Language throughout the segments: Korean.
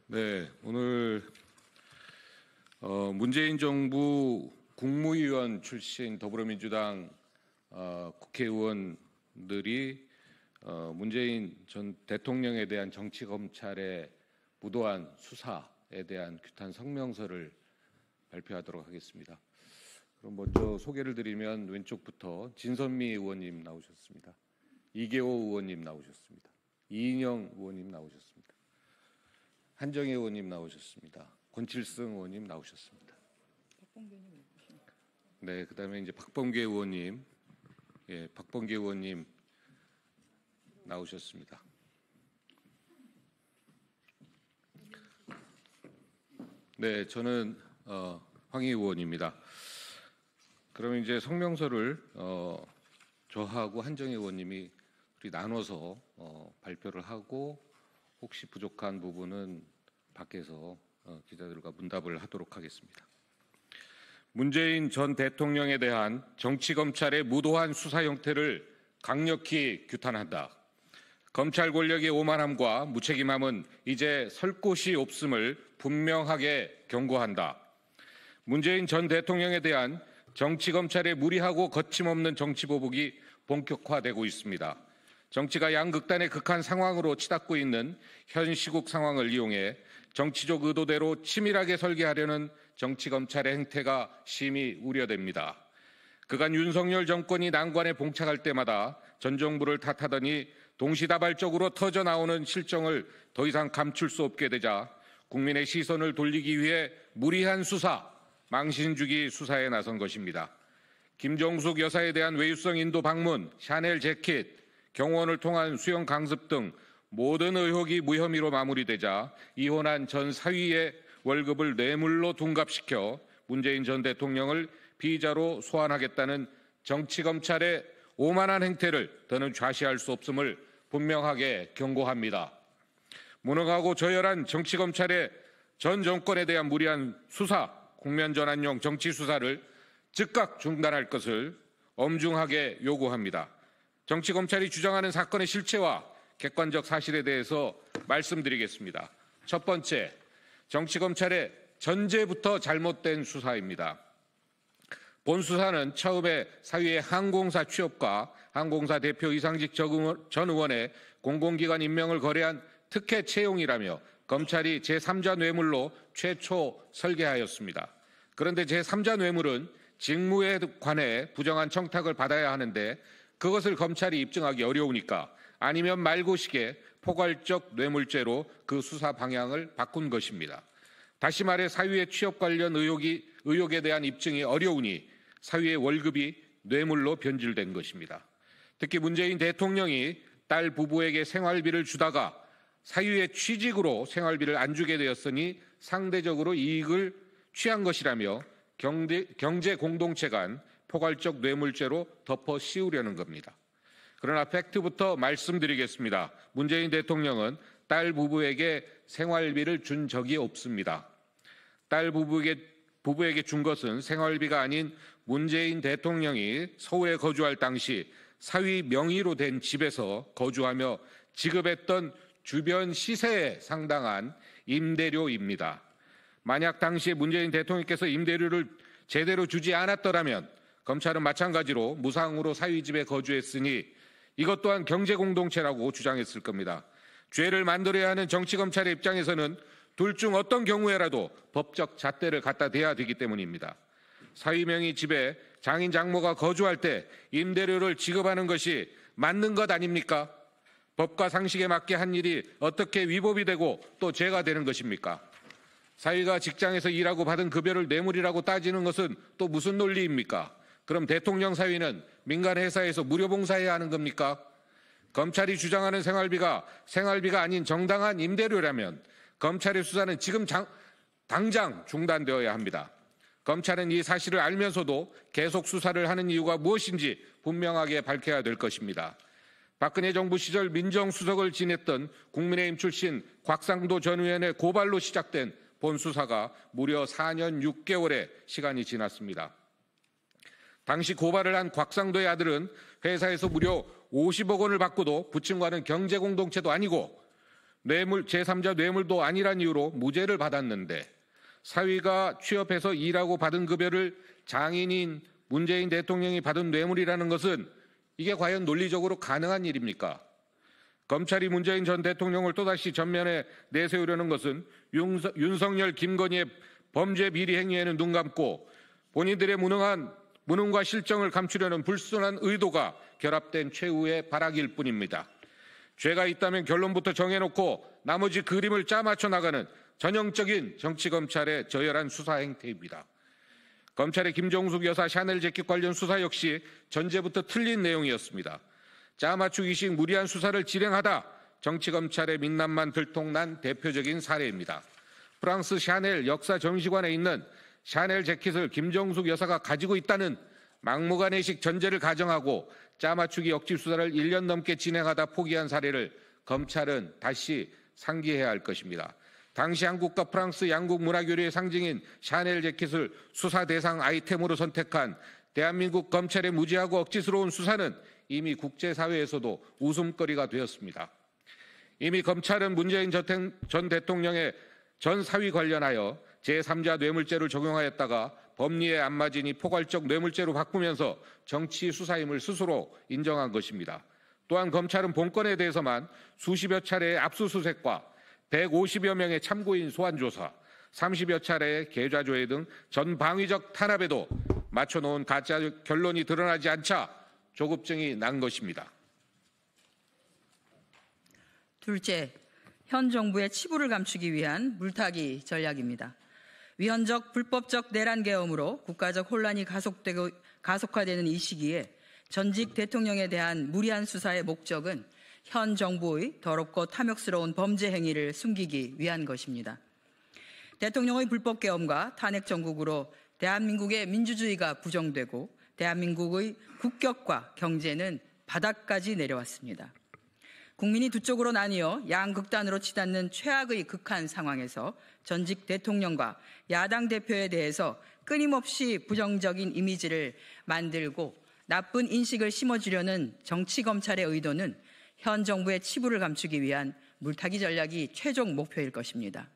네, 오늘 문재인 정부 국무위원 출신 더불어민주당 국회의원들이 문재인 전 대통령에 대한 정치검찰의 무도한 수사에 대한 규탄 성명서를 발표하도록 하겠습니다. 그럼 먼저 소개를 드리면 왼쪽부터 진선미 의원님 나오셨습니다. 이계호 의원님 나오셨습니다. 이인영 의원님 나오셨습니다. 한정희 의원님 나오셨습니다. 권칠승 의원님 나오셨습니다. 네, 그다음에 이제 박범계 의원님, 박범계 의원님 나오셨습니다. 네, 저는 황희 의원입니다. 그러면 이제 성명서를 저하고 한정희 의원님이 우리 나눠서 발표를 하고 혹시 부족한 부분은 밖에서 기자들과 문답을 하도록 하겠습니다. 문재인 전 대통령에 대한 정치검찰의 무도한 수사 형태를 강력히 규탄한다. 검찰 권력의 오만함과 무책임함은 이제 설 곳이 없음을 분명하게 경고한다. 문재인 전 대통령에 대한 정치검찰의 무리하고 거침없는 정치보복이 본격화되고 있습니다. 정치가 양극단의 극한 상황으로 치닫고 있는 현 시국 상황을 이용해 정치적 의도대로 치밀하게 설계하려는 정치검찰의 행태가 심히 우려됩니다. 그간 윤석열 정권이 난관에 봉착할 때마다 전 정부를 탓하더니 동시다발적으로 터져나오는 실정을 더 이상 감출 수 없게 되자 국민의 시선을 돌리기 위해 무리한 수사, 망신주기 수사에 나선 것입니다. 김정숙 여사에 대한 외유성 인도 방문, 샤넬 재킷, 경호원을 통한 수영 강습 등 모든 의혹이 무혐의로 마무리되자 이혼한 전 사위의 월급을 뇌물로 둔갑시켜 문재인 전 대통령을 피의자로 소환하겠다는 정치검찰의 오만한 행태를 더는 좌시할 수 없음을 분명하게 경고합니다. 무능하고 저열한 정치검찰의 전 정권에 대한 무리한 수사, 국면전환용 정치수사를 즉각 중단할 것을 엄중하게 요구합니다. 정치검찰이 주장하는 사건의 실체와 객관적 사실에 대해서 말씀드리겠습니다. 첫 번째, 정치검찰의 전제부터 잘못된 수사입니다. 본 수사는 처음에 사위의 항공사 취업과 항공사 대표 이상직 전 의원의 공공기관 임명을 거래한 특혜 채용이라며 검찰이 제3자 뇌물로 최초 설계하였습니다. 그런데 제3자 뇌물은 직무에 관해 부정한 청탁을 받아야 하는데 그것을 검찰이 입증하기 어려우니까 아니면 말고식의 포괄적 뇌물죄로 그 수사 방향을 바꾼 것입니다. 다시 말해 사위의 취업 관련 의혹에 대한 입증이 어려우니 사위의 월급이 뇌물로 변질된 것입니다. 특히 문재인 대통령이 딸 부부에게 생활비를 주다가 사위의 취직으로 생활비를 안 주게 되었으니 상대적으로 이익을 취한 것이라며 경제 공동체 간 포괄적 뇌물죄로 덮어 씌우려는 겁니다. 그러나 팩트부터 말씀드리겠습니다. 문재인 대통령은 딸 부부에게 생활비를 준 적이 없습니다. 딸 부부에게 준 것은 생활비가 아닌 문재인 대통령이 서울에 거주할 당시 사위 명의로 된 집에서 거주하며 지급했던 주변 시세에 상당한 임대료입니다. 만약 당시에 문재인 대통령께서 임대료를 제대로 주지 않았더라면 검찰은 마찬가지로 무상으로 사위 집에 거주했으니 이것 또한 경제공동체라고 주장했을 겁니다. 죄를 만들어야 하는 정치검찰의 입장에서는 둘 중 어떤 경우에라도 법적 잣대를 갖다 대야 되기 때문입니다. 사위 명의 집에 장인 장모가 거주할 때 임대료를 지급하는 것이 맞는 것 아닙니까? 법과 상식에 맞게 한 일이 어떻게 위법이 되고 또 죄가 되는 것입니까? 사위가 직장에서 일하고 받은 급여를 뇌물이라고 따지는 것은 또 무슨 논리입니까? 그럼 대통령 사위는 민간 회사에서 무료 봉사해야 하는 겁니까? 검찰이 주장하는 생활비가 아닌 정당한 임대료라면 검찰의 수사는 지금 당장 중단되어야 합니다. 검찰은 이 사실을 알면서도 계속 수사를 하는 이유가 무엇인지 분명하게 밝혀야 될 것입니다. 박근혜 정부 시절 민정수석을 지냈던 국민의힘 출신 곽상도 전 의원의 고발로 시작된 본 수사가 무려 4년 6개월의 시간이 지났습니다. 당시 고발을 한 곽상도의 아들은 회사에서 무려 50억 원을 받고도 부친과는 경제공동체도 아니고 제3자 뇌물도 아니란 이유로 무죄를 받았는데 사위가 취업해서 일하고 받은 급여를 장인인 문재인 대통령이 받은 뇌물이라는 것은 이게 과연 논리적으로 가능한 일입니까? 검찰이 문재인 전 대통령을 또다시 전면에 내세우려는 것은 윤석열, 김건희의 범죄 비리 행위에는 눈 감고 본인들의 무능과 실정을 감추려는 불순한 의도가 결합된 최후의 발악일 뿐입니다. 죄가 있다면 결론부터 정해놓고 나머지 그림을 짜맞춰 나가는 전형적인 정치검찰의 저열한 수사 행태입니다. 검찰의 김정숙 여사 샤넬 재킷 관련 수사 역시 전제부터 틀린 내용이었습니다. 짜맞추기식 무리한 수사를 진행하다 정치검찰의 민낯만 들통난 대표적인 사례입니다. 프랑스 샤넬 역사 전시관에 있는 샤넬 재킷을 김정숙 여사가 가지고 있다는 막무가내식 전제를 가정하고 짜맞추기 억지 수사를 1년 넘게 진행하다 포기한 사례를 검찰은 다시 상기해야 할 것입니다. 당시 한국과 프랑스 양국 문화교류의 상징인 샤넬 재킷을 수사 대상 아이템으로 선택한 대한민국 검찰의 무지하고 억지스러운 수사는 이미 국제사회에서도 웃음거리가 되었습니다. 이미 검찰은 문재인 전 대통령의 전 사위 관련하여 제3자 뇌물죄를 적용하였다가 법리에 안 맞으니 포괄적 뇌물죄로 바꾸면서 정치 수사임을 스스로 인정한 것입니다. 또한 검찰은 본건에 대해서만 수십여 차례의 압수수색과 150여 명의 참고인 소환조사, 30여 차례의 계좌조회 등 전방위적 탄압에도 맞춰놓은 가짜 결론이 드러나지 않자 조급증이 난 것입니다. 둘째, 현 정부의 치부를 감추기 위한 물타기 전략입니다. 위헌적 불법적 내란 계엄으로 국가적 혼란이 가속화되는 이 시기에 전직 대통령에 대한 무리한 수사의 목적은 현 정부의 더럽고 탐욕스러운 범죄 행위를 숨기기 위한 것입니다. 대통령의 불법 계엄과 탄핵 정국으로 대한민국의 민주주의가 부정되고 대한민국의 국격과 경제는 바닥까지 내려왔습니다. 국민이 두 쪽으로 나뉘어 양극단으로 치닫는 최악의 극한 상황에서 전직 대통령과 야당 대표에 대해서 끊임없이 부정적인 이미지를 만들고 나쁜 인식을 심어주려는 정치검찰의 의도는 현 정부의 치부를 감추기 위한 물타기 전략이 최종 목표일 것입니다.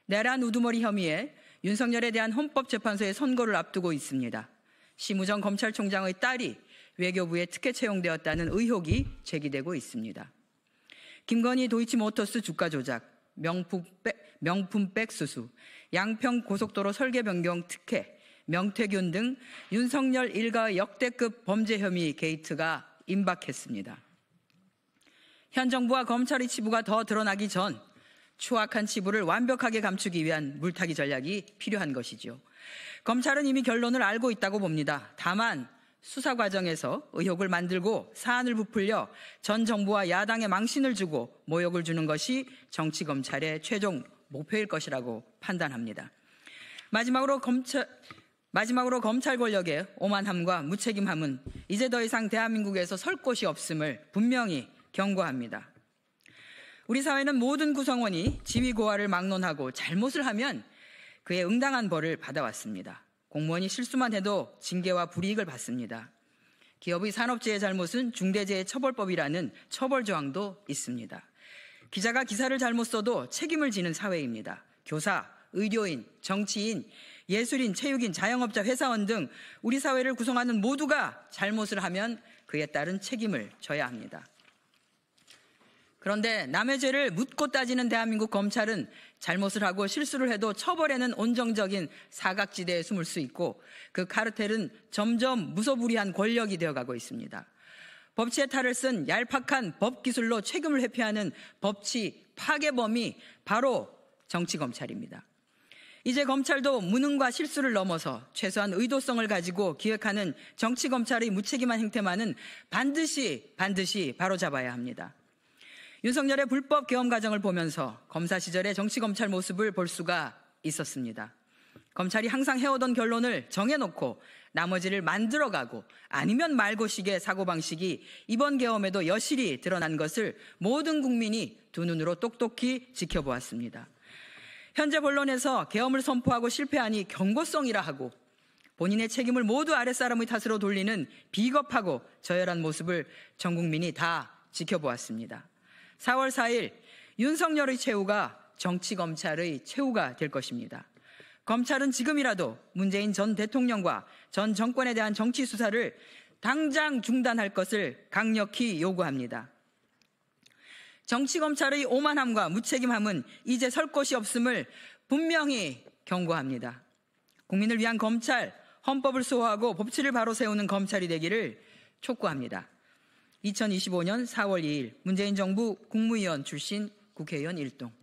내란 우두머리 혐의에 윤석열에 대한 헌법재판소의 선고를 앞두고 있습니다. 심우정 검찰총장의 딸이 외교부에 특혜 채용되었다는 의혹이 제기되고 있습니다. 김건희 도이치모터스 주가 조작, 명품백 수수, 양평 고속도로 설계 변경 특혜, 명태균 등 윤석열 일가의 역대급 범죄 혐의 게이트가 임박했습니다. 현 정부와 검찰의 치부가 더 드러나기 전 추악한 치부를 완벽하게 감추기 위한 물타기 전략이 필요한 것이죠. 검찰은 이미 결론을 알고 있다고 봅니다. 다만 수사 과정에서 의혹을 만들고 사안을 부풀려 전 정부와 야당에 망신을 주고 모욕을 주는 것이 정치검찰의 최종 목표일 것이라고 판단합니다. 마지막으로 검찰 권력의 오만함과 무책임함은 이제 더 이상 대한민국에서 설 곳이 없음을 분명히 경고합니다. 우리 사회는 모든 구성원이 지위고하를 막론하고 잘못을 하면 그에 응당한 벌을 받아왔습니다. 공무원이 실수만 해도 징계와 불이익을 받습니다. 기업의 산업재해 잘못은 중대재해처벌법이라는 처벌 조항도 있습니다. 기자가 기사를 잘못 써도 책임을 지는 사회입니다. 교사, 의료인, 정치인, 예술인, 체육인, 자영업자, 회사원 등 우리 사회를 구성하는 모두가 잘못을 하면 그에 따른 책임을 져야 합니다. 그런데 남의 죄를 묻고 따지는 대한민국 검찰은 잘못을 하고 실수를 해도 처벌에는 온정적인 사각지대에 숨을 수 있고 그 카르텔은 점점 무소불위한 권력이 되어가고 있습니다. 법치의 탈을 쓴 얄팍한 법기술로 책임을 회피하는 법치 파괴범이 바로 정치검찰입니다. 이제 검찰도 무능과 실수를 넘어서 최소한 의도성을 가지고 기획하는 정치검찰의 무책임한 행태만은 반드시 바로잡아야 합니다. 윤석열의 불법 계엄 과정을 보면서 검사 시절의 정치검찰 모습을 볼 수가 있었습니다. 검찰이 항상 해오던 결론을 정해놓고 나머지를 만들어가고 아니면 말고식의 사고방식이 이번 계엄에도 여실히 드러난 것을 모든 국민이 두 눈으로 똑똑히 지켜보았습니다. 현재 본론에서 계엄을 선포하고 실패하니 경고성이라 하고 본인의 책임을 모두 아랫사람의 탓으로 돌리는 비겁하고 저열한 모습을 전 국민이 다 지켜보았습니다. 4월 4일 윤석열의 최후가 정치검찰의 최후가 될 것입니다. 검찰은 지금이라도 문재인 전 대통령과 전 정권에 대한 정치 수사를 당장 중단할 것을 강력히 요구합니다. 정치검찰의 오만함과 무책임함은 이제 설 곳이 없음을 분명히 경고합니다. 국민을 위한 검찰, 헌법을 수호하고 법치를 바로 세우는 검찰이 되기를 촉구합니다. 2025년 4월 2일 문재인 정부 국무위원 출신 국회의원 1동.